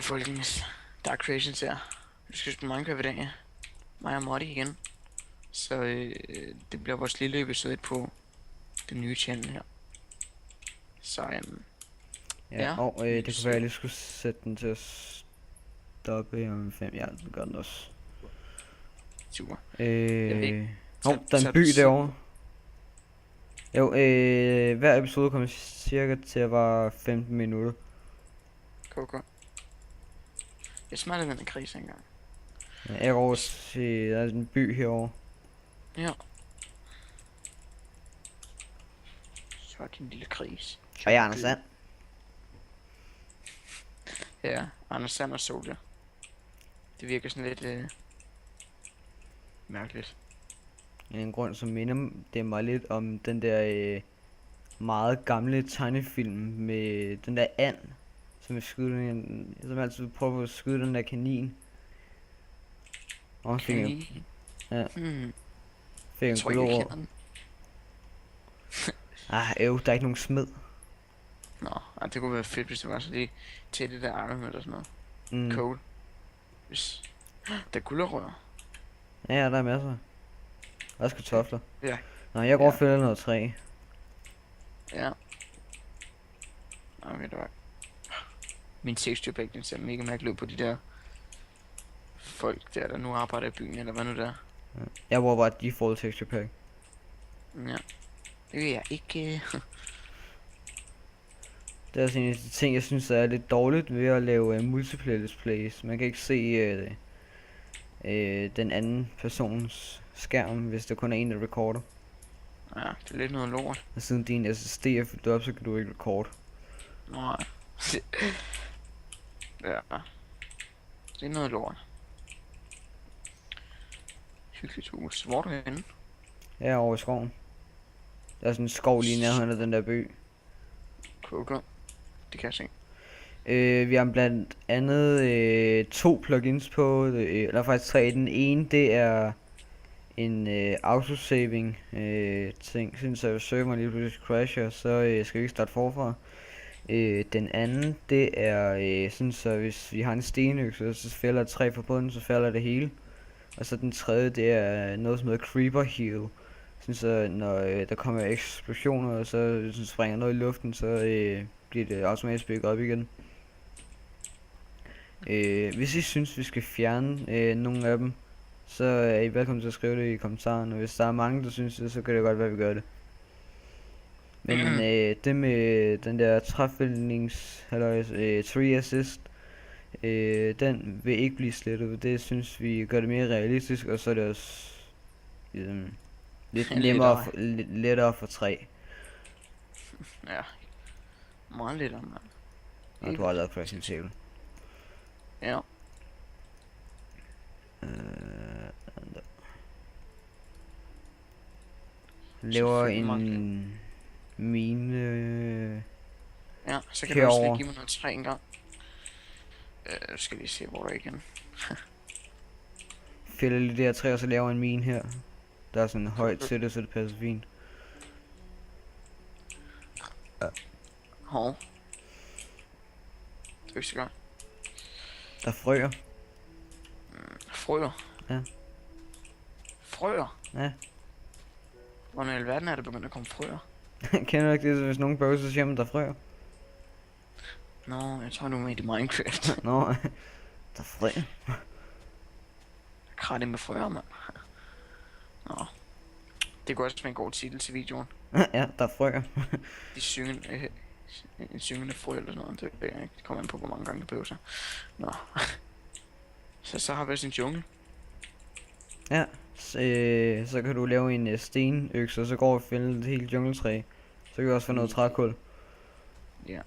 folkens. Dark Creations her. Vi skal spille Minecraft i dag, ja. Mig og Motti igen. Så det bliver vores lille episode på den nye channel her. Så ja, og det kunne være, at jeg lige skulle sætte den til at stoppe om 5. Ja, det gør den også. Super. Der er en by derovre. Jo, hver episode kommer cirka til at være 15 minutter. Go. Jeg smager den krise engang. Ja, jeg går over til, der er en by herovre. Ja. Så er din lille kris. Og jeg er Anders Sand. Ja, Anders Sand og Soldier. Det virker sådan lidt mærkeligt. En grund, som minder det mig lidt om den der meget gamle tegnefilm med den der and, som som altid prøver at skyde den der kanin. Og Kanin? Ja. Fik en Jeg tror ikke, jeg kolor. kender den. Der er ikke nogen smed. Nå, det kunne være fedt, hvis det var så lige til det der Iron eller sådan noget. Cool. Hvis der er gulerødder. Ja, der er masser. Også kartofler. Ja. Nå, jeg går og fælder noget træ. Ja. Okay, det var... Min texture pack, den ser mega mærkelig ud på de der folk der nu arbejder i byen, eller hvad nu der. Ja. Jeg bruger bare default texture pack. Ja. Det vil jeg ikke. Det er også en af de ting, jeg synes er lidt dårligt ved at lave multiplayer displays. Man kan ikke se den anden persons skærm, hvis der kun er en, der recorder. Ja, det er lidt noget lort. Og siden din SSD er fyldt op, så kan du ikke record. Nej. Ja. Det er noget lort. Hyggeligt hus. Hvor er du henne? Jeg er over i skoven. Der er sådan en skov lige nærheden af den der by. Cool. Det kan jeg se. Vi har blandt andet 2 plugins på, eller faktisk 3. Den ene, det er en autosaving ting, så serveren lige pludselig crasher, så skal vi ikke starte forfra. Den anden, det er sådan så hvis vi har en stenøkse, så falder et træ fra bunden, så falder det hele. Og så den tredje, det er noget som hedder creeper heal. Sådan så når der kommer eksplosioner, og så springer noget i luften, så bliver det automatisk bygget op igen. Hvis I synes vi skal fjerne nogle af dem, så er I velkommen til at skrive det i kommentarerne. Hvis der er mange der synes det, så kan det godt være vi gør det. Men det med den der træfældnings tree assist, den vil ikke blive slettet. Det synes vi gør det mere realistisk, og så er det også lidt nemmere lettere for træ. Ja. Meget lettere, mand. Og du har lavet crafting table. Ja. Laver en mine. Ja, så kan du også lige give mig noget træ engang. Skal vi se hvor der er igen. Fælder lidt det her træ, og så laver en mine her. Der er sådan højt til det, så det passer fint. Hov. Det er ikke så godt. Der er frøer. Frøer? Ja. Frøer? Ja. Hvordan i alverden er det begyndt at komme frøer? Kender du ikke det, så hvis nogen bøger, så siger man, der er frøer? Nå, jeg tror du med i Minecraft. Nå, der er frøer. Kratte med frøer, mand. Nå. Det kunne også være en god titel til videoen. Ja, der er frøer. De syngende, en syngende frø eller noget, det ved jeg ikke. Det kommer an på, hvor mange gange det behøver sig. Nå. Så har vi også en jungle. Ja, så kan du lave en stenøkse, og så går vi og fælde et helt jungletræ. Så kan vi også få noget trækul. Ja.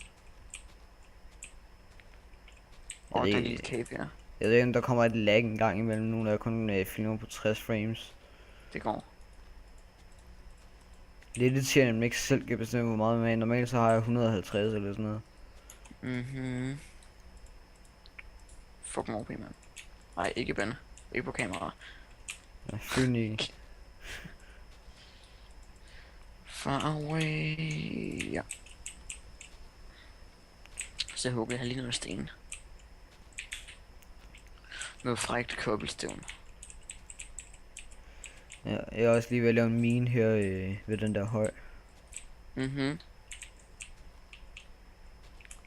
Og den lille cave, ja. Jeg ved ikke, om der kommer et lag en gang imellem nu, når jeg kun filmer på 60 frames. Det går. Lidt irriterende, at man ikke selv kan bestemme, hvor meget man. Normalt så har jeg 150 eller sådan noget. Fucking OP, mand. Nej, ikke Ben. Ikke på kamera. Ja, fyld ikke. Far away. Ja. Så håber jeg lige noget sten. noget frækt cobblestone. Ja, jeg er også lige ved at lave en mine her ved den der høj. Mhm.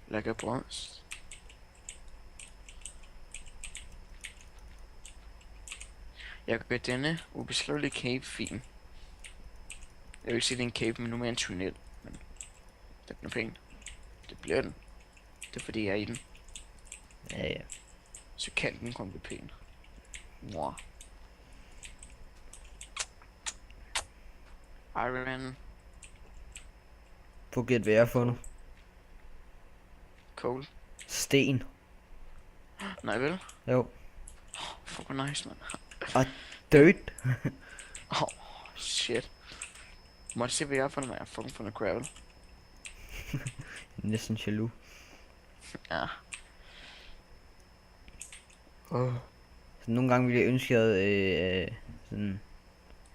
Lækker bronze. Jeg gør denne ubeskrivelige cave fin. Jeg vil ikke sige, det er en cave, men nu mere en tunnel. Men den er pæn. Det bliver den. Det er fordi, jeg er i den. Ja, ja. Så kan den kun blive pæn. Wow. Iron. Prøv at gætte, hvad jeg har fundet. Coal. Sten. Nej vel? Jo. Fuck hvor nice, man. Dirt. Oh, shit. Må jeg se, hvad jeg har fundet, man? Jeg har fucking fundet gravel. Næsten jaloux. Ja. Så nogle gange ville jeg ønske, at sådan,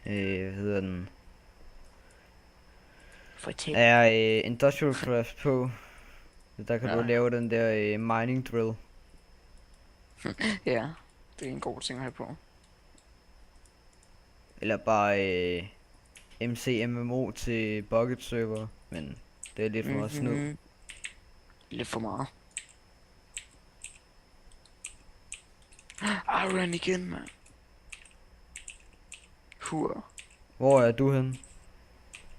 hvad hedder den, Fortæl. er Industrial Craft på. Så der kan Ja. du lave den der mining drill. Ja, det er en god ting at have på. Eller bare MCMMO til bucket server. Men det er lidt for meget snyd. Lidt for meget. Iron igen, mand. Hur. Hvor er du henne?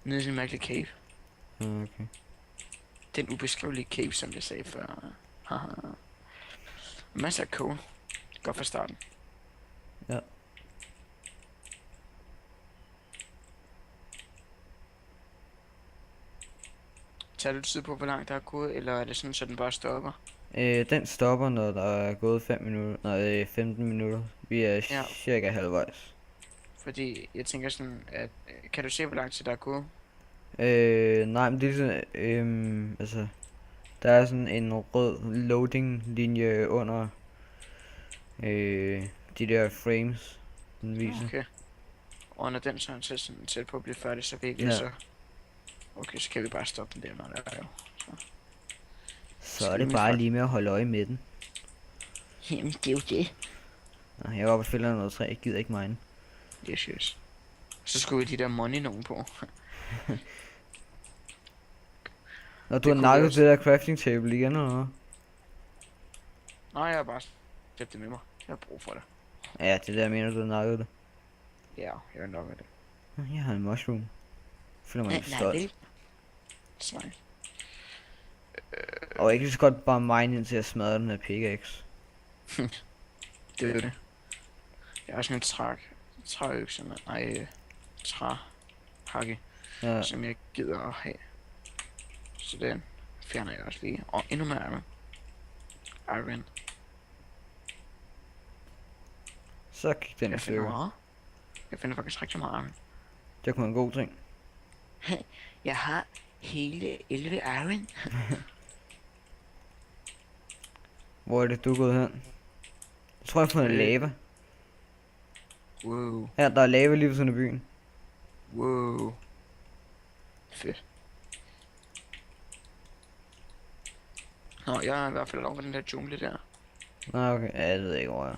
Nede i sin mærkelige cave. Okay. Den ubeskrivelige cave, som jeg sagde før. Haha. Masser af coal. Godt fra starten. Ja. Tager du tid på, hvor langt der er gået, eller er det sådan, så den bare stopper? Den stopper, når der er gået 5 minutter. Nej, 15 minutter. Vi er Ja. cirka halvvejs. Fordi jeg tænker sådan, at kan du se, hvor lang tid der er gået? Nej, men det er sådan, altså, der er sådan en rød loading linje under de der frames, den viser. Okay. Og når den så er sådan tæt på at blive færdig, så kan vi Ja. så... Okay, så kan vi bare stoppe den der, når der er jo. Så er det bare lige med at holde øje med den. Jamen, det er jo det. Nå, jeg var oppe og fælder noget træ, jeg gider ikke mine. Yes. Så skulle vi de der money nogen på. Når du Det har kunne nakket vi også. det der crafting table igen, eller hvad? Nej, jeg har bare slæbt det med mig. Jeg har brug for det. Ja, det der mener du har nakket det. Ja, jeg vil nok med det. Nå, jeg har en mushroom. Føler mig lidt Nej, stolt. vel? Sej. Og ikke lige så godt bare mine ind til at smadre den her pickaxe. Det er jo det. Jeg har sådan en træøkse, men nej, træhakke, Ja, som jeg gider at have. Så den fjerner jeg også lige. Og endnu mere iron. Iron. så gik den i Jeg finder stykker. meget. Jeg finder faktisk rigtig meget iron. Det kunne være en god ting. Jeg har hele 11 iron. Hvor er det du er gået hen? Jeg tror jeg har fundet lava. Wow. Her, der er lava lige ved siden af byen. Wow. Fedt. Nå, jeg er i hvert fald over den der jungle der. Nå, okay. Ja, jeg ved ikke, hvor jeg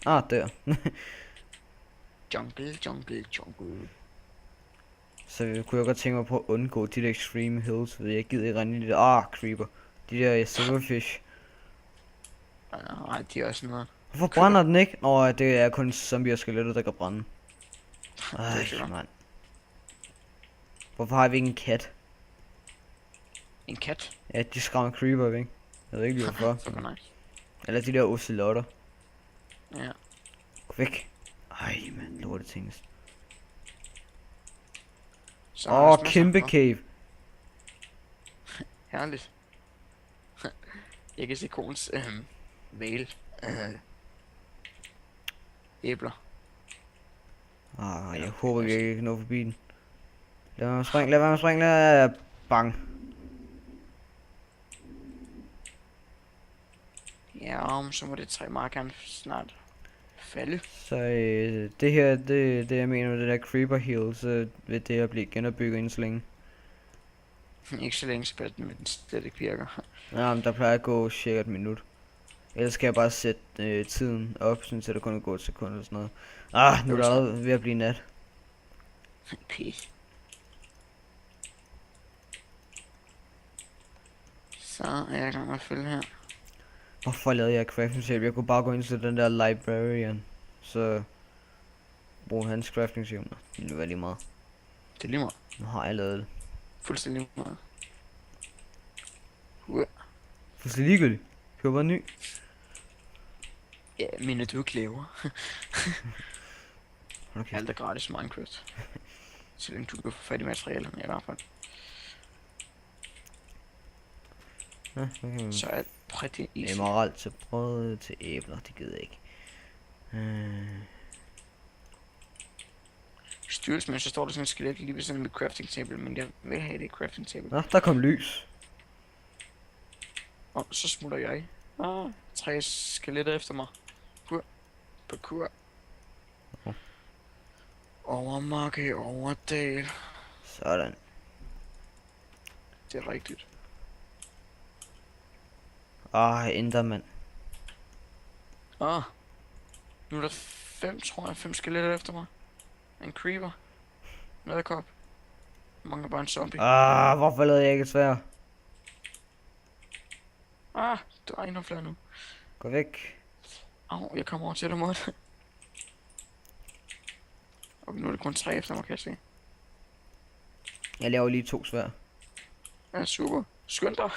er. Ah, der. Jungle. Så kunne jeg godt tænke mig på at undgå de der extreme hills, fordi jeg gider ikke rende i de der... creeper. De der silverfish. Nej, de er også noget. Hvorfor brænder den ikke? Nå, det er kun zombie og skeletter, der kan brænde. Det er sjovt. Mand. Hvorfor har vi ikke en kat? En kat. Ja, de skræmmer creeper væk. Jeg ved ikke lige hvorfor. Fucking nice. Eller de der ocelotter. Ja. Gå væk. Ej, mand, lortet ting. Så har jeg også masser Kæmpe af- cave. Herligt. Jeg kan se konens væl. Æbler. Jeg håber vi ikke kan nå forbi den. Lad være med at springe, bang. Ja, så må det træ meget gerne snart falde. Så det her, det jeg mener med det der creeper heal, så vil det her blive genopbygget inden så længe. Ikke så længe tilbage, men den slet ikke virker. Ja, men der plejer at gå cirka et minut. Ellers skal jeg bare sætte tiden op, så der kun går et sekund eller sådan noget. Ah, nu er Jo, der så. allerede ved at blive nat. Pis. Så er jeg i gang med at følge her. Hvorfor lavede jeg crafting table? Jeg kunne bare gå ind til den der librarian. Så bruge hans crafting table. Det ville være lige meget. Det er lige meget. Nu har jeg lavet det. Fuldstændig lige meget. Fuldstændig ligegyldigt. Køber bare en ny. Ja, men du ikke laver. Okay. Alt er gratis i Minecraft. Så længe du kan få fat i materialerne i hvert fald. Ja, okay. Så er det pretty easy. Emerald til brød til æbler, det gider jeg ikke. Styrelsen, så står der sådan et skelet lige ved sådan med crafting table, men jeg vil have det crafting table. Nå, der kom lys. Og så smutter jeg. 3 skeletter efter mig. Parkour. Over marke, over dal. Sådan. Det er rigtigt. Endermand. Nu er der 5, tror jeg, 5 skeletter efter mig. En creeper. En edderkop. Mangler bare en zombie. Hvorfor lavede jeg ikke et sværd? Du er endnu flere nu. Gå væk. Jeg kommer over til dig, mod. Okay, nu er det kun 3 efter mig, kan jeg se. Jeg laver lige 2 sværd. Ja, super. Skynd dig.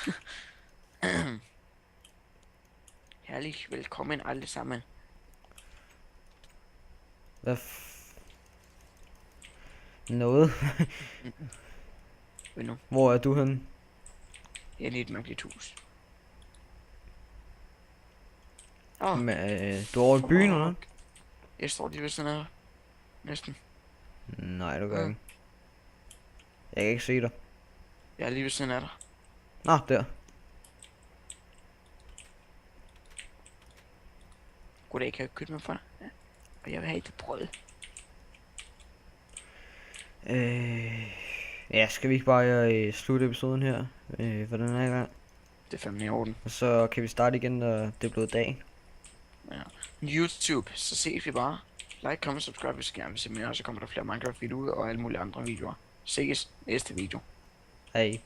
Herlig. Velkommen alle sammen. Hvad Noget? Hvad nu? Hvor er du henne? Jeg er i et mærkeligt hus. Men, du er over i byen, eller? Jeg står lige ved sådan her. Næsten. Nej, du gør ikke. Jeg kan ikke se dig. Jeg er lige ved siden af dig. Nå, der. Goddag, kan jeg købe mig for dig? Ja. Og jeg vil have et brød. Ja, skal vi ikke bare slutte episoden her? For den her gang. Det er fandme i orden. Og så kan vi starte igen, når det er blevet dag. Ja. YouTube, så ses vi bare. Like, comment, subscribe, hvis I gerne vil se mere. Og så kommer der flere Minecraft videoer ud og alle mulige andre videoer. Ses næste video. Hej.